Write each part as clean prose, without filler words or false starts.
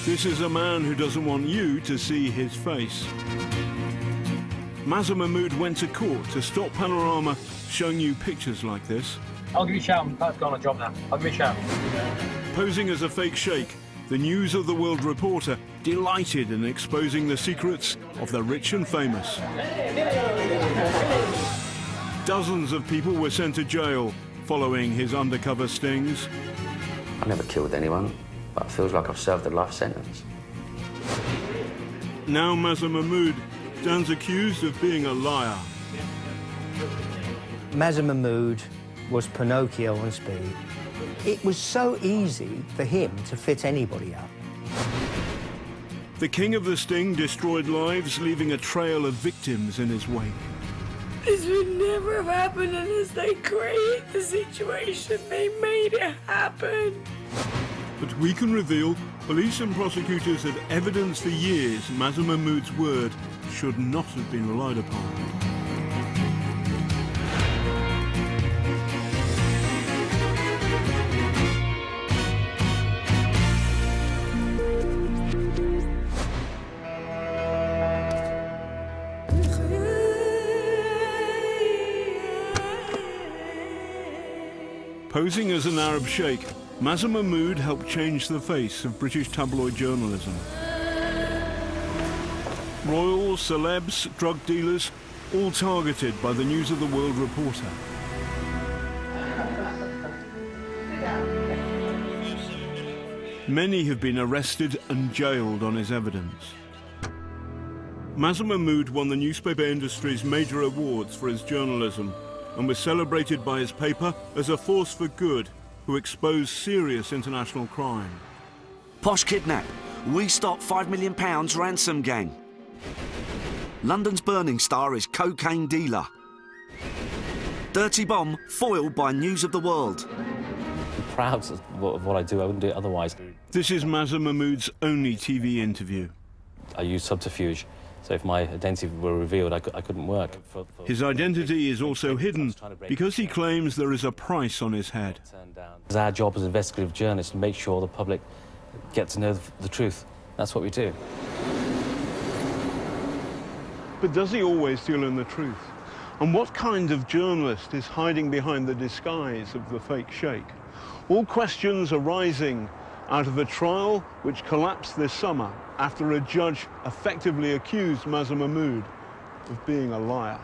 This is a man who doesn't want you to see his face. Mazher Mahmood went to court to stop Panorama showing you pictures like this. I'll give you a shout. I'm about to go on a job now. I'll give you a shout. Posing as a fake sheikh, the News of the World reporter delighted in exposing the secrets of the rich and famous. Dozens of people were sent to jail following his undercover stings. I never killed anyone, but it feels like I've served a life sentence. Now Mazher Mahmood stands accused of being a liar. Mazher Mahmood was Pinocchio on speed. It was so easy for him to fit anybody up. The king of the sting destroyed lives, leaving a trail of victims in his wake. This would never have happened unless they created the situation. They made it happen. But we can reveal police and prosecutors had evidence for years Mazher Mahmood's word should not have been relied upon. Posing as an Arab sheikh, Mazher Mahmood helped change the face of British tabloid journalism. Royals, celebs, drug dealers, all targeted by the News of the World reporter. Many have been arrested and jailed on his evidence. Mazher Mahmood won the newspaper industry's major awards for his journalism and was celebrated by his paper as a force for good who exposed serious international crime. Posh kidnap. We stop £5 million ransom gang. London's burning star is cocaine dealer. Dirty bomb foiled by News of the World. I'm proud of what I do. I wouldn't do it otherwise. This is Mazher Mahmood's only TV interview. I use subterfuge, so if my identity were revealed, I couldn't work. His identity is also hidden because he claims there is a price on his head. It's our job as investigative journalists to make sure the public get to know the truth. That's what we do. But does he always deal in the truth? And what kind of journalist is hiding behind the disguise of the fake sheikh? All questions arising out of a trial which collapsed this summer after a judge effectively accused Mazher Mahmood of being a liar.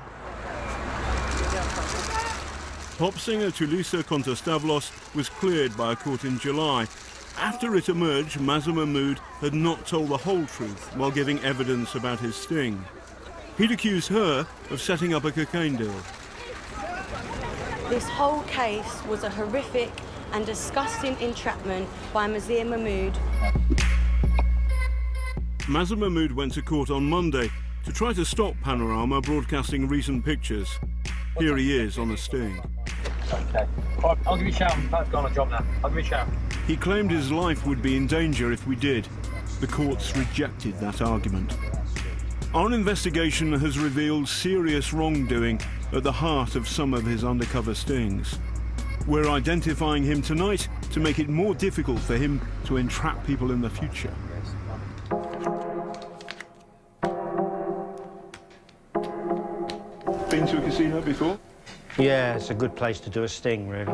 Pop singer Tulisa Contostavlos was cleared by a court in July. After it emerged, Mazher Mahmood had not told the whole truth while giving evidence about his sting. He'd accused her of setting up a cocaine deal. This whole case was a horrific and disgusting entrapment by Mazher Mahmood. Mazher Mahmood went to court on Monday to try to stop Panorama broadcasting recent pictures. Here he is on a sting. Okay. Right, I'll give you a shout. I'm about to go on a job now. I'll give you a shout. He claimed his life would be in danger if we did. The courts rejected that argument. Our investigation has revealed serious wrongdoing at the heart of some of his undercover stings. We're identifying him tonight to make it more difficult for him to entrap people in the future. Been to a casino before? Yeah, it's a good place to do a sting, really.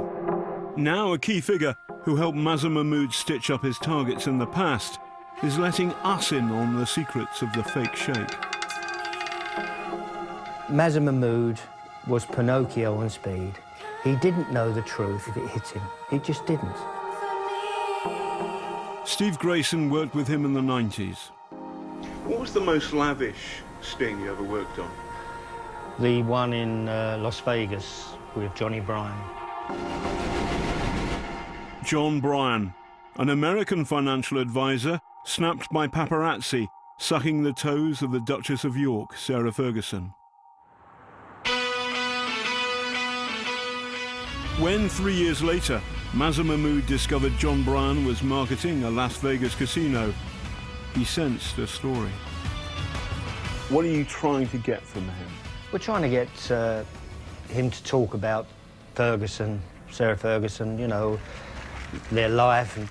Now a key figure who helped Mazher Mahmood stitch up his targets in the past is letting us in on the secrets of the fake sheikh. Mazher Mahmood was Pinocchio on speed. He didn't know the truth if it hit him. He just didn't. Steve Grayson worked with him in the 90s. What was the most lavish sting you ever worked on? The one in Las Vegas with Johnny Bryan. John Bryan, an American financial advisor snapped by paparazzi sucking the toes of the Duchess of York, Sarah Ferguson. When 3 years later, Mazher Mahmood discovered John Bryan was marketing a Las Vegas casino, he sensed a story. What are you trying to get from him? We're trying to get him to talk about Ferguson, Sarah Ferguson, you know, their life and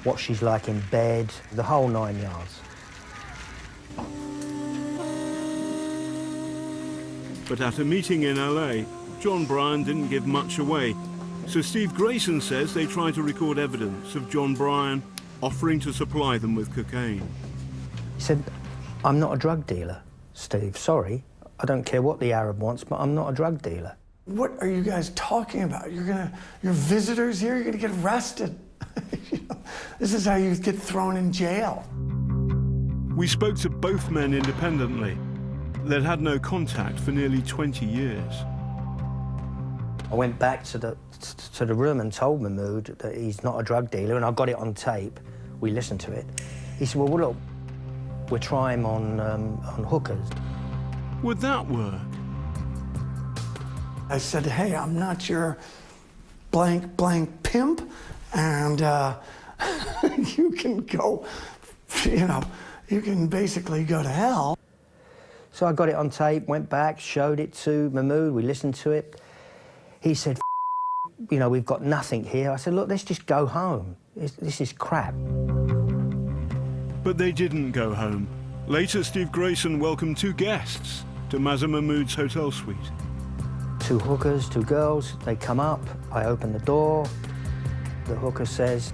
what she's like in bed, the whole 9 yards. But at a meeting in LA, John Bryan didn't give much away. So Steve Grayson says they tried to record evidence of John Bryan offering to supply them with cocaine. He said, I'm not a drug dealer, Steve, sorry. I don't care what the Arab wants, but I'm not a drug dealer. What are you guys talking about? You're visitors here, you're gonna get arrested. You know, this is how you get thrown in jail. We spoke to both men independently. They'd had no contact for nearly 20 years. I went back to the room and told Mahmood that he's not a drug dealer, and I got it on tape. We listened to it. He said, well, look, we'll try him on hookers. Would that work? I said, hey, I'm not your blank, blank pimp, and you can go, you know, you can basically go to hell. So I got it on tape, went back, showed it to Mahmood, we listened to it. He said, you know, we've got nothing here. I said, look, let's just go home. This is crap. But they didn't go home. Later, Steve Grayson welcomed 2 guests to Mazher Mahmood's hotel suite. 2 hookers, 2 girls, they come up, I open the door. The hooker says,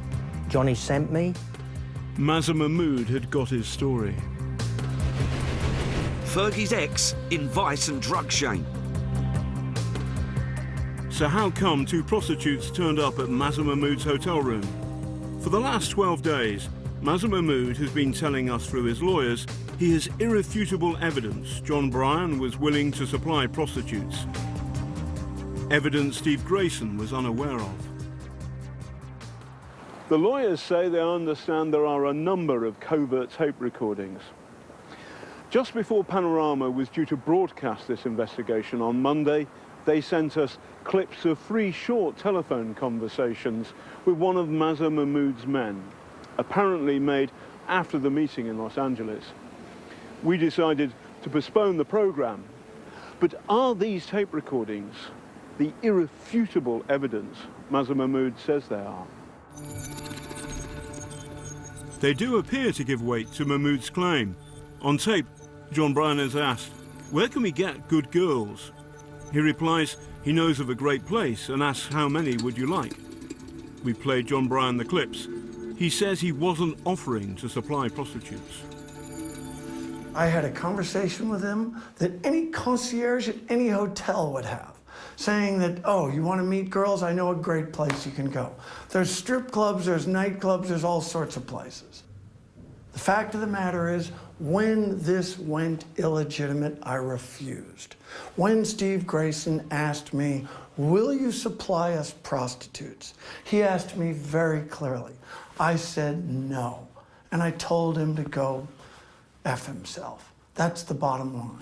Johnny sent me. Mazher Mahmood had got his story. Fergie's ex in vice and drug shame. So how come 2 prostitutes turned up at Mazher Mahmood's hotel room? For the last 12 days, Mazher Mahmood has been telling us through his lawyers he has irrefutable evidence John Bryan was willing to supply prostitutes. Evidence Steve Grayson was unaware of. The lawyers say they understand there are a number of covert tape recordings. Just before Panorama was due to broadcast this investigation on Monday, they sent us clips of 3 short telephone conversations with one of Mazher Mahmood's men, apparently made after the meeting in Los Angeles. We decided to postpone the program. But are these tape recordings the irrefutable evidence Mazher Mahmood says they are? They do appear to give weight to Mahmood's claim. On tape, John Bryan is asked, where can we get good girls? He replies he knows of a great place and asks how many would you like. We played John Bryan the clips. He says he wasn't offering to supply prostitutes. I had a conversation with him that any concierge at any hotel would have, saying that, oh, you want to meet girls? I know a great place you can go. There's strip clubs, there's nightclubs, there's all sorts of places. The fact of the matter is, when this went illegitimate, I refused. When Steve Grayson asked me, will you supply us prostitutes? He asked me very clearly. I said no, and I told him to go F himself. That's the bottom line.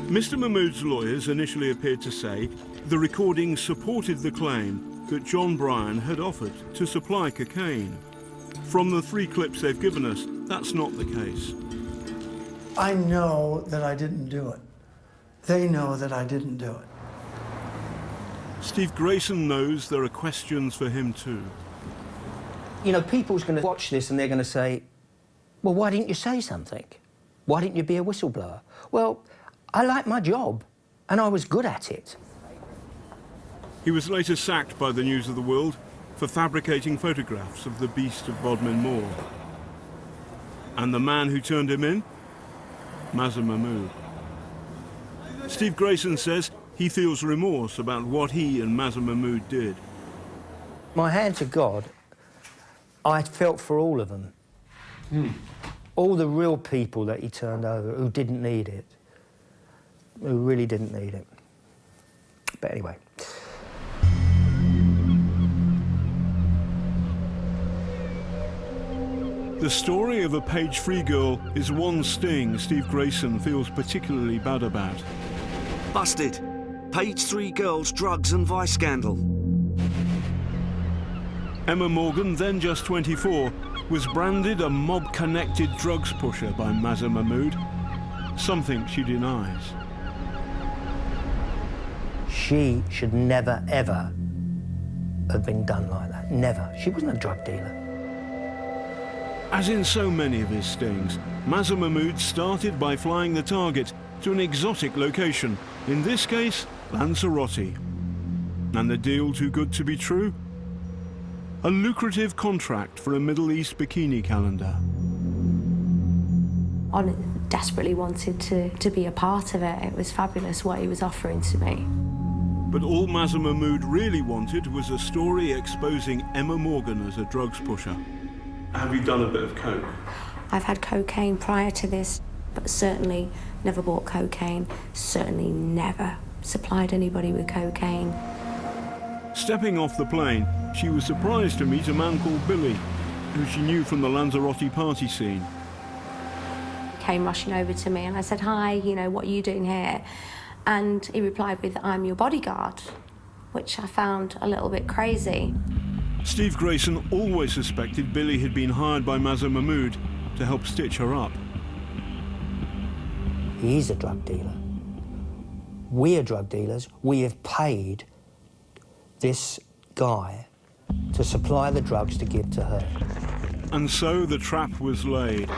Mr. Mahmood's lawyers initially appeared to say the recording supported the claim that John Bryan had offered to supply cocaine. From the 3 clips they've given us, that's not the case. I know that I didn't do it. They know that I didn't do it. Steve Grayson knows there are questions for him too. You know, people's going to watch this and they're going to say, well, why didn't you say something? Why didn't you be a whistleblower? Well, I like my job, and I was good at it. He was later sacked by the News of the World for fabricating photographs of the beast of Bodmin Moor. And the man who turned him in? Mazher Mahmood. Steve Grayson says he feels remorse about what he and Mazher Mahmood did. My hand to God, I felt for all of them. All the real people that he turned over who didn't need it, who really didn't need it. But anyway. The story of a page-free girl is one sting Steve Grayson feels particularly bad about. Busted. Page 3 girls, drugs and vice scandal. Emma Morgan, then just 24, was branded a mob-connected drugs pusher by Mazher Mahmood, something she denies. She should never, ever have been done like that. Never. She wasn't a drug dealer. As in so many of his stings, Mazher Mahmood started by flying the target to an exotic location, in this case, Lanzarote. And the deal too good to be true? A lucrative contract for a Middle East bikini calendar. I desperately wanted to be a part of it. It was fabulous what he was offering to me. But all Mazher Mahmood really wanted was a story exposing Emma Morgan as a drugs pusher. Have you done a bit of coke? I've had cocaine prior to this, but certainly never bought cocaine, certainly never supplied anybody with cocaine. Stepping off the plane, she was surprised to meet a man called Billy, who she knew from the Lanzarote party scene. He came rushing over to me and I said, "Hi, you know, what are you doing here?" And he replied with, "I'm your bodyguard," which I found a little bit crazy. Steve Grayson always suspected Billy had been hired by Mazher Mahmood to help stitch her up. He's a drug dealer. We are drug dealers. We have paid this guy to supply the drugs to give to her. And so the trap was laid.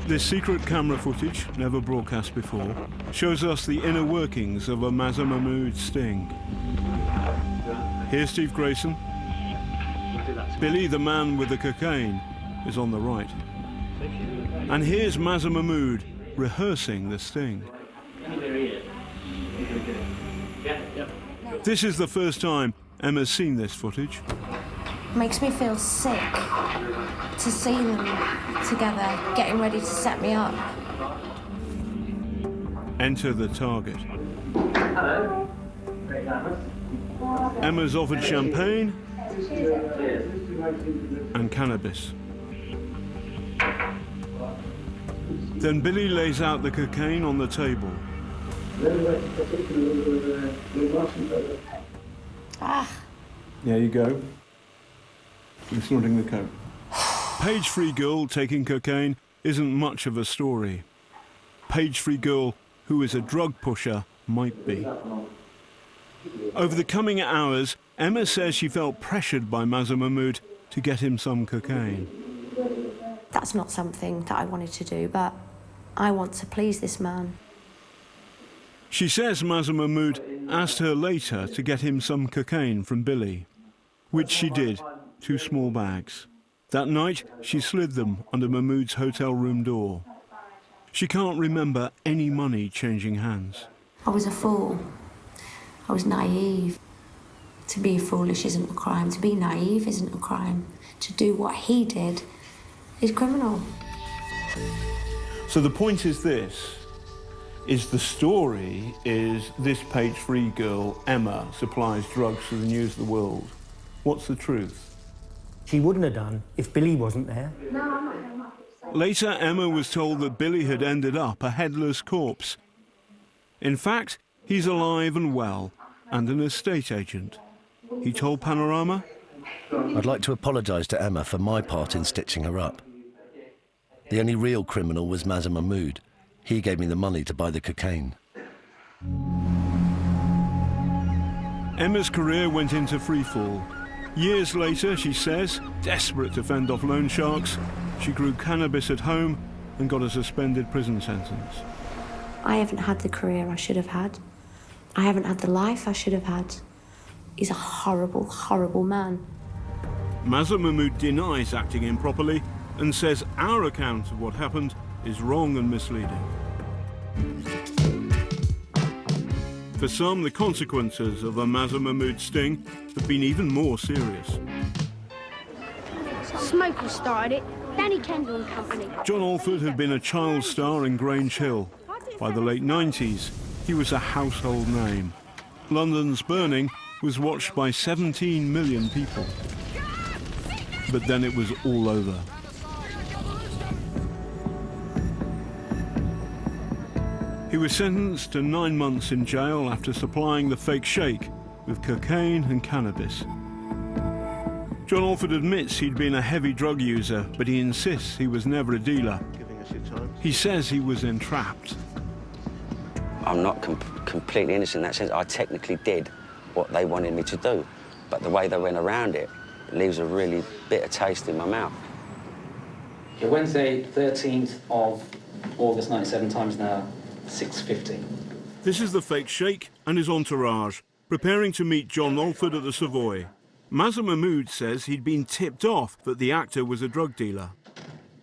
This secret camera footage, never broadcast before, shows us the inner workings of a Mazher Mahmood sting. Here's Steve Grayson. Billy, the man with the cocaine, is on the right. And here's Mazher Mahmood rehearsing the sting. This is the first time Emma's seen this footage. Makes me feel sick to see them together, getting ready to set me up. Enter the target. Emma's offered champagne and cannabis. Then Billy lays out the cocaine on the table. There you go. You're snorting the coke. Page-free girl taking cocaine isn't much of a story. Page-free girl who is a drug pusher might be. Over the coming hours, Emma says she felt pressured by Mazher Mahmood to get him some cocaine. That's not something that I wanted to do, but I want to please this man. She says Mazher Mahmood asked her later to get him some cocaine from Billy, which she did, 2 small bags. That night, she slid them under Mahmood's hotel room door. She can't remember any money changing hands. I was a fool. I was naive. To be foolish isn't a crime. To be naive isn't a crime. To do what he did is criminal. So the point is this, is the story is this page-free girl, Emma, supplies drugs to the news of the world. What's the truth? She wouldn't have done if Billy wasn't there. Later, Emma was told that Billy had ended up a headless corpse. In fact, he's alive and well, and an estate agent. He told Panorama, "I'd like to apologise to Emma for my part in stitching her up. The only real criminal was Mazher Mahmood. He gave me the money to buy the cocaine." Emma's career went into freefall. Years later, she says, desperate to fend off loan sharks, she grew cannabis at home and got a suspended prison sentence. I haven't had the career I should have had. I haven't had the life I should have had. He's a horrible, horrible man. Mazher Mahmood denies acting improperly and says our account of what happened is wrong and misleading. For some, the consequences of a Mazher Mahmood sting have been even more serious. Smoker started it, Danny Kendall and Company. John Alford had been a child star in Grange Hill. By the late 90s, he was a household name. London's Burning was watched by 17 million people. But then it was all over. He was sentenced to 9 months in jail after supplying the Fake Sheikh with cocaine and cannabis. John Alford admits he'd been a heavy drug user, but he insists he was never a dealer. He says he was entrapped. I'm not completely innocent in that sense. I technically did what they wanted me to do, but the way they went around it, it leaves a really bitter taste in my mouth. Okay, Wednesday, 13th of August 97, times now 6:50. This is the Fake Sheikh and his entourage, preparing to meet John Alford at the Savoy. Mazher Mahmood says he'd been tipped off that the actor was a drug dealer.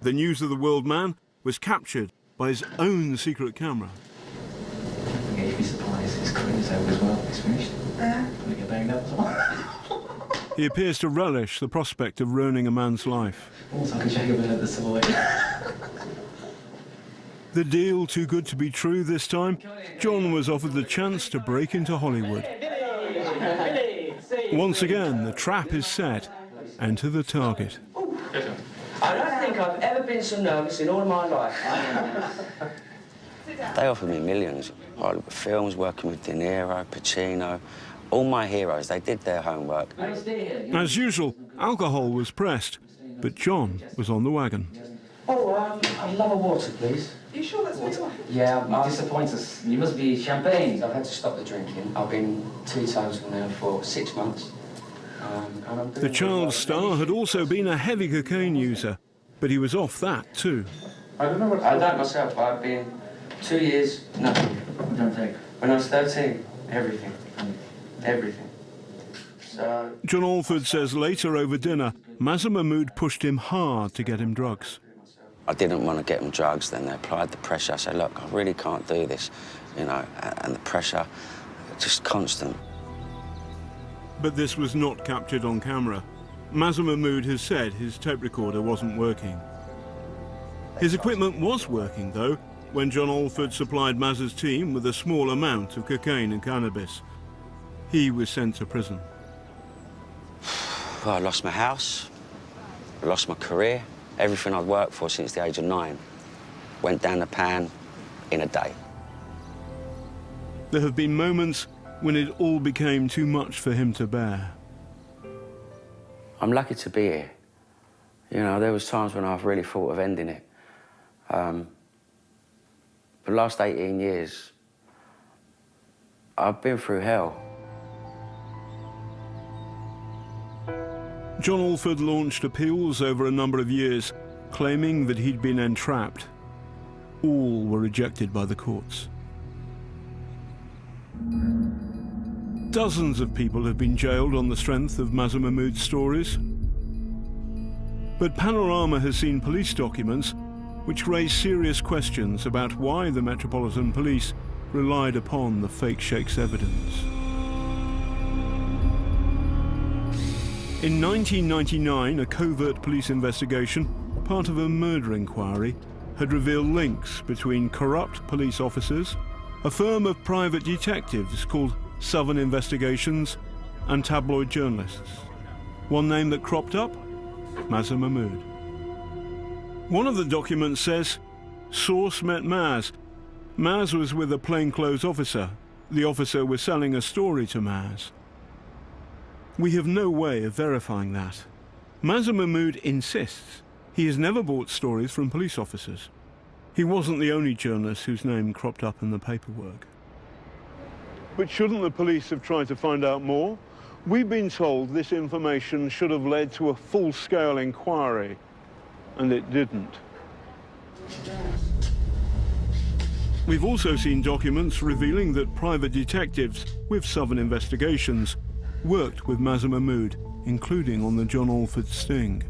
The News of the World man was captured by his own secret camera. Yeah, you'd be surprised. His career's over as well. He's finished. Gonna get banged up as well. He appears to relish the prospect of ruining a man's life. Also, I can shake a bit at the Savoy. The deal too good to be true this time? John was offered the chance to break into Hollywood. Once again, the trap is set. Enter the target. I don't think I've ever been so nervous in all of my life. They offered me millions. Hollywood films, working with De Niro, Pacino. All my heroes, they did their homework. As usual, alcohol was pressed, but John was on the wagon. Oh, I'd love a water, please. Are you sure that's what you want? Yeah, You disappoint us. You must be champagne. I've had to stop the drinking. I've been teetotal now for 6 months. And I'm doing The child star had also been a heavy cocaine user, but he was off that too. I don't know what I don't myself. I've been 2 years, nothing. I don't think. When I was 13, everything. Everything. So... John Alford says later over dinner, Mazher Mahmood pushed him hard to get him drugs. I didn't want to get them drugs, then they applied the pressure. I said, look, I really can't do this, you know, and the pressure, just constant. But this was not captured on camera. Mazher Mahmood has said his tape recorder wasn't working. His equipment was working, though, when John Alford supplied Mazher's team with a small amount of cocaine and cannabis. He was sent to prison. Well, I lost my house, I lost my career. Everything I'd worked for since the age of 9 went down the pan in a day. There have been moments when it all became too much for him to bear. I'm lucky to be here. You know, there was times when I've really thought of ending it. The last 18 years, I've been through hell. John Alford launched appeals over a number of years, claiming that he'd been entrapped. All were rejected by the courts. Dozens of people have been jailed on the strength of Mazher Mahmood's stories. But Panorama has seen police documents which raise serious questions about why the Metropolitan Police relied upon the Fake Sheikh's evidence. In 1999, a covert police investigation, part of a murder inquiry, had revealed links between corrupt police officers, a firm of private detectives called Southern Investigations, and tabloid journalists. One name that cropped up? Mazher Mahmood. One of the documents says, source met Maz. Maz was with a plainclothes officer. The officer was selling a story to Maz. We have no way of verifying that. Mazher Mahmood insists he has never bought stories from police officers. He wasn't the only journalist whose name cropped up in the paperwork. But shouldn't the police have tried to find out more? We've been told this information should have led to a full-scale inquiry, and it didn't. We've also seen documents revealing that private detectives with Southern Investigations worked with Mazher Mahmood, including on the John Alford sting.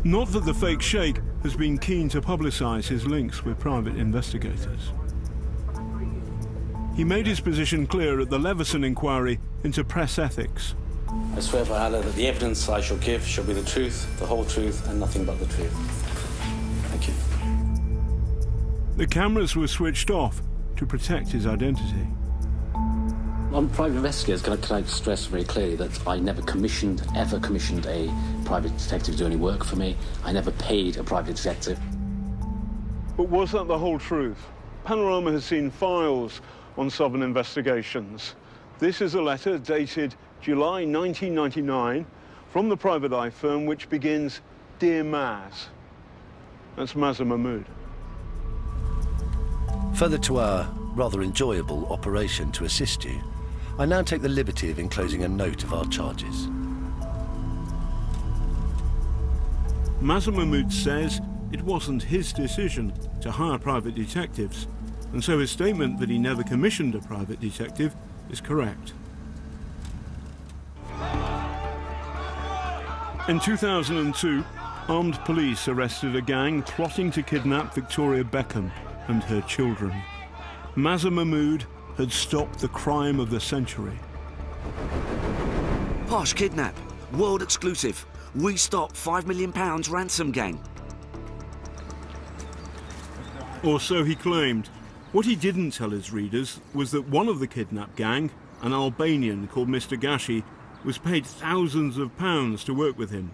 Not that the Fake Sheikh has been keen to publicise his links with private investigators. He made his position clear at the Leveson inquiry into press ethics. I swear by Allah that the evidence I shall give shall be the truth, the whole truth, and nothing but the truth. Thank you. The cameras were switched off to protect his identity. On private investigators, can I stress very clearly that I never ever commissioned a private detective to do any work for me. I never paid a private detective. But was that the whole truth? Panorama has seen files on Southern Investigations. This is a letter dated July 1999 from the private eye firm which begins, Dear Maz. That's Mazher Mahmood. Further to our rather enjoyable operation to assist you, I now take the liberty of enclosing a note of our charges. Mazher Mahmood says it wasn't his decision to hire private detectives, and so his statement that he never commissioned a private detective is correct. In 2002, armed police arrested a gang plotting to kidnap Victoria Beckham and her children. Mazher Mahmood had stopped the crime of the century. Posh kidnap, world exclusive. We stop £5 million ransom gang. Or so he claimed. What he didn't tell his readers was that one of the kidnap gang, an Albanian called Mr. Gashi, was paid thousands of pounds to work with him.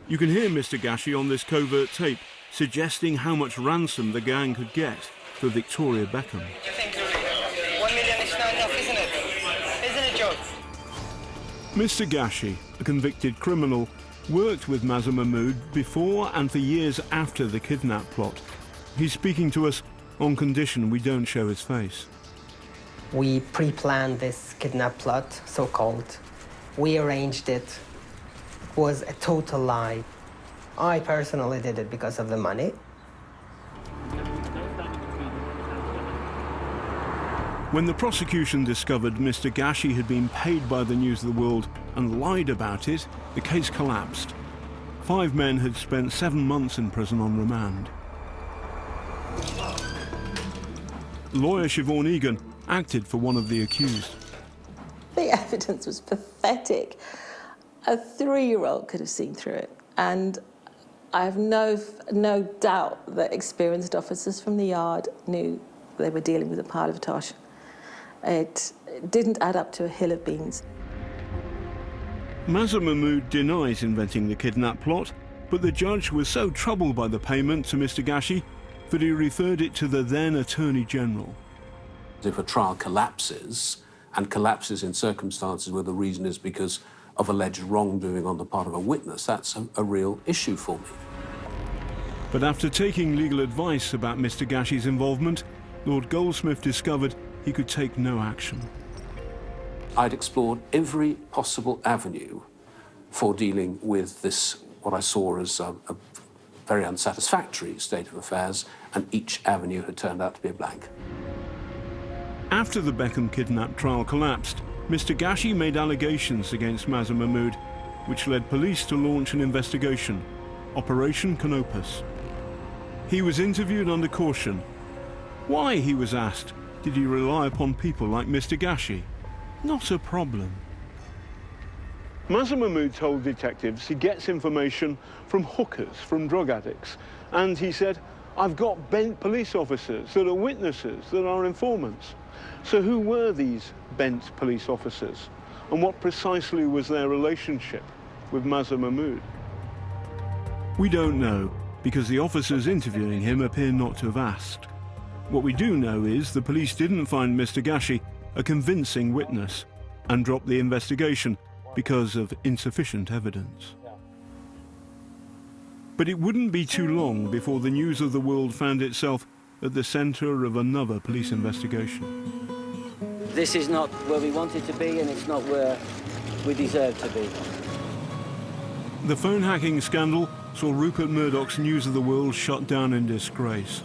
You can hear Mr. Gashi on this covert tape suggesting how much ransom the gang could get for Victoria Beckham. You think 1 million is not enough, isn't it? Isn't it, Joe? Mr. Gashi, a convicted criminal, worked with Mazher Mahmood before and for years after the kidnap plot. He's speaking to us on condition we don't show his face. We pre-planned this kidnap plot, so-called. We arranged it. It was a total lie. I personally did it because of the money. When the prosecution discovered Mr. Gashi had been paid by the News of the World and lied about it, the case collapsed. 5 men had spent 7 months in prison on remand. Lawyer Siobhan Egan acted for one of the accused. The evidence was pathetic. A 3-year-old could have seen through it. And I have no doubt that experienced officers from the yard knew they were dealing with a pile of tosh. It didn't add up to a hill of beans. Mazher Mahmood denies inventing the kidnap plot, but the judge was so troubled by the payment to Mr. Gashi that he referred it to the then Attorney General. If a trial collapses, and collapses in circumstances where the reason is because of alleged wrongdoing on the part of a witness, that's a real issue for me. But after taking legal advice about Mr. Gashi's involvement, Lord Goldsmith discovered he could take no action. I'd explored every possible avenue for dealing with this, what I saw as a very unsatisfactory state of affairs, and each avenue had turned out to be a blank. After the Beckham kidnap trial collapsed, Mr. Gashi made allegations against Mazher Mahmood, which led police to launch an investigation, Operation Canopus. He was interviewed under caution. Why, he was asked, did he rely upon people like Mr. Gashi? Not a problem. Mazher Mahmood told detectives he gets information from hookers, from drug addicts, and he said, I've got bent police officers that are witnesses, that are informants. So who were these bent police officers, and what precisely was their relationship with Mazher Mahmood? We don't know, because the officers interviewing him appear not to have asked. What we do know is the police didn't find Mr. Gashi a convincing witness and dropped the investigation because of insufficient evidence. But it wouldn't be too long before the News of the World found itself at the centre of another police investigation. This is not where we wanted to be, and it's not where we deserve to be. The phone hacking scandal saw Rupert Murdoch's News of the World shut down in disgrace.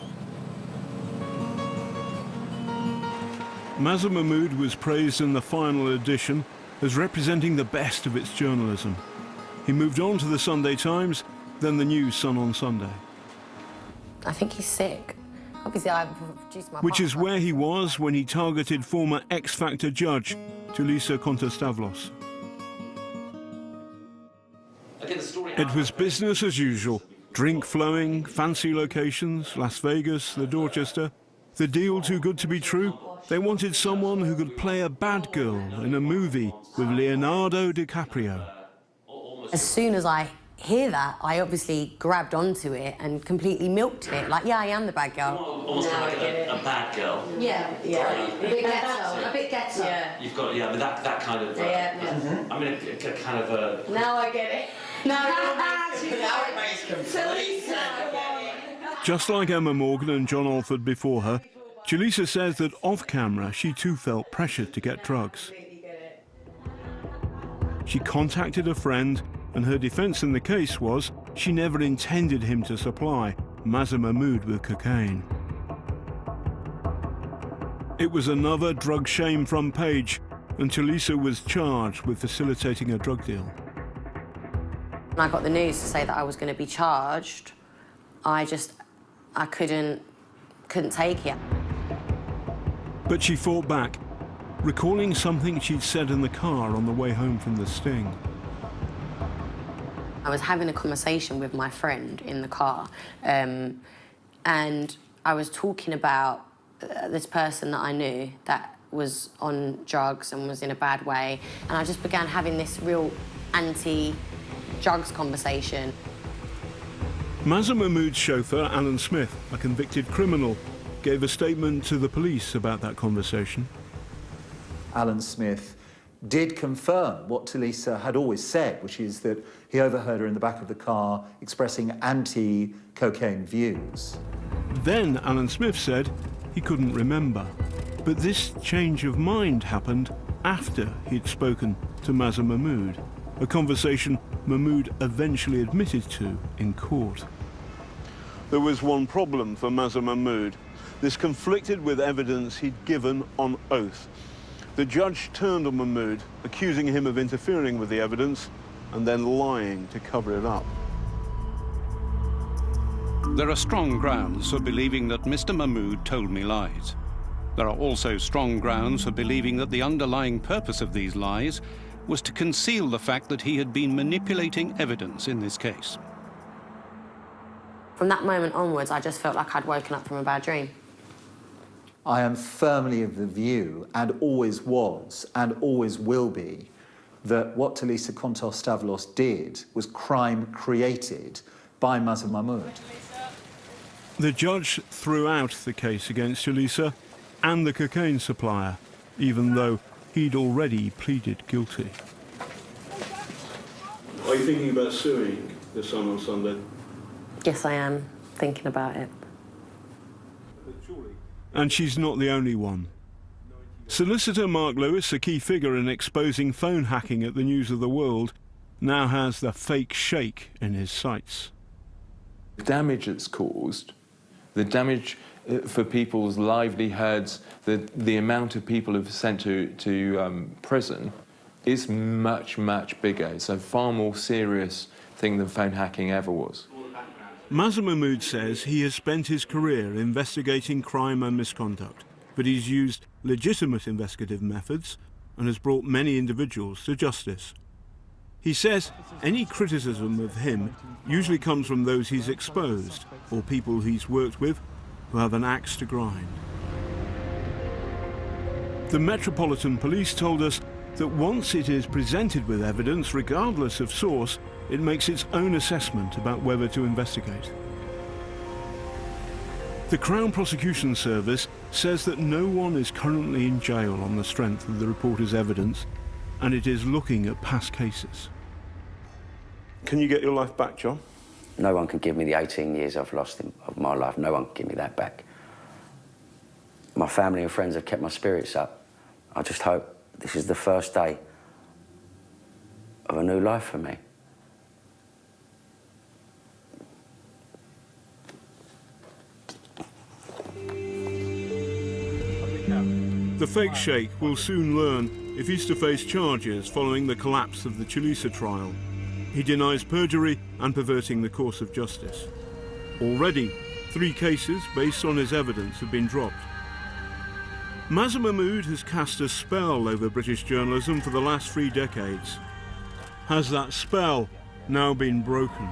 Mazher Mahmood was praised in the final edition as representing the best of its journalism. He moved on to the Sunday Times, then the News Sun on Sunday. I think he's sick. Obviously, I've reduced my... Which is where he was when he targeted former X Factor judge Tulisa Contostavlos. It was business as usual. Drink flowing, fancy locations, Las Vegas, the Dorchester. The deal too good to be true? They wanted someone who could play a bad girl in a movie with Leonardo DiCaprio. As soon as I hear that, I obviously grabbed onto it and completely milked it. Like, yeah, I am the bad girl. Almost like a bad girl. Yeah, yeah. A bit ghetto. A bit ghetto. Yeah. You've got, yeah, but that kind of... I mean, a kind of a... Now I get it. Now it makes complete sense. Just like Emma Morgan and John Alford before her, Tulisa says that off-camera she too felt pressured to get drugs. She contacted a friend, and her defence in the case was she never intended him to supply Mazher Mahmood with cocaine. It was another drug shame front page, and Tulisa was charged with facilitating a drug deal. When I got the news to say that I was going to be charged, I couldn't take it. But she fought back, recalling something she'd said in the car on the way home from the sting. I was having a conversation with my friend in the car, and I was talking about this person that I knew that was on drugs and was in a bad way, and I just began having this real anti-drugs conversation. Mazher Mahmood's chauffeur, Alan Smith, a convicted criminal, gave a statement to the police about that conversation. Alan Smith did confirm what Tulisa had always said, which is that he overheard her in the back of the car expressing anti-cocaine views. Then Alan Smith said he couldn't remember. But this change of mind happened after he'd spoken to Mazher Mahmood, a conversation Mahmood eventually admitted to in court. There was one problem for Mazher Mahmood. This conflicted with evidence he'd given on oath. The judge turned on Mahmood, accusing him of interfering with the evidence and then lying to cover it up. There are strong grounds for believing that Mr. Mahmood told me lies. There are also strong grounds for believing that the underlying purpose of these lies was to conceal the fact that he had been manipulating evidence in this case. From that moment onwards, I just felt like I'd woken up from a bad dream. I am firmly of the view, and always was, and always will be, that what Tulisa Contostavlos did was crime created by Mazher Mahmood. The judge threw out the case against Tulisa and the cocaine supplier, even though he'd already pleaded guilty. Are you thinking about suing the Sun on Sunday? Yes, I am thinking about it. And she's not the only one. Solicitor Mark Lewis, a key figure in exposing phone hacking at the News of the World, now has the Fake Sheikh in his sights. The damage it's caused, the damage for people's livelihoods, the amount of people who've sent to prison is much, much bigger. It's a far more serious thing than phone hacking ever was. Mazher Mahmood says he has spent his career investigating crime and misconduct, but he's used legitimate investigative methods and has brought many individuals to justice. He says any criticism of him usually comes from those he's exposed or people he's worked with who have an axe to grind. The Metropolitan Police told us that once it is presented with evidence, regardless of source, it makes its own assessment about whether to investigate. The Crown Prosecution Service says that no one is currently in jail on the strength of the reporter's evidence, and it is looking at past cases. Can you get your life back, John? No one can give me the 18 years I've lost of my life. No one can give me that back. My family and friends have kept my spirits up. I just hope this is the first day of a new life for me. The Fake Sheikh will soon learn if he's to face charges following the collapse of the Tulisa trial. He denies perjury and perverting the course of justice. Already, 3 cases based on his evidence have been dropped. Mazher Mahmood has cast a spell over British journalism for the last 3 decades. Has that spell now been broken?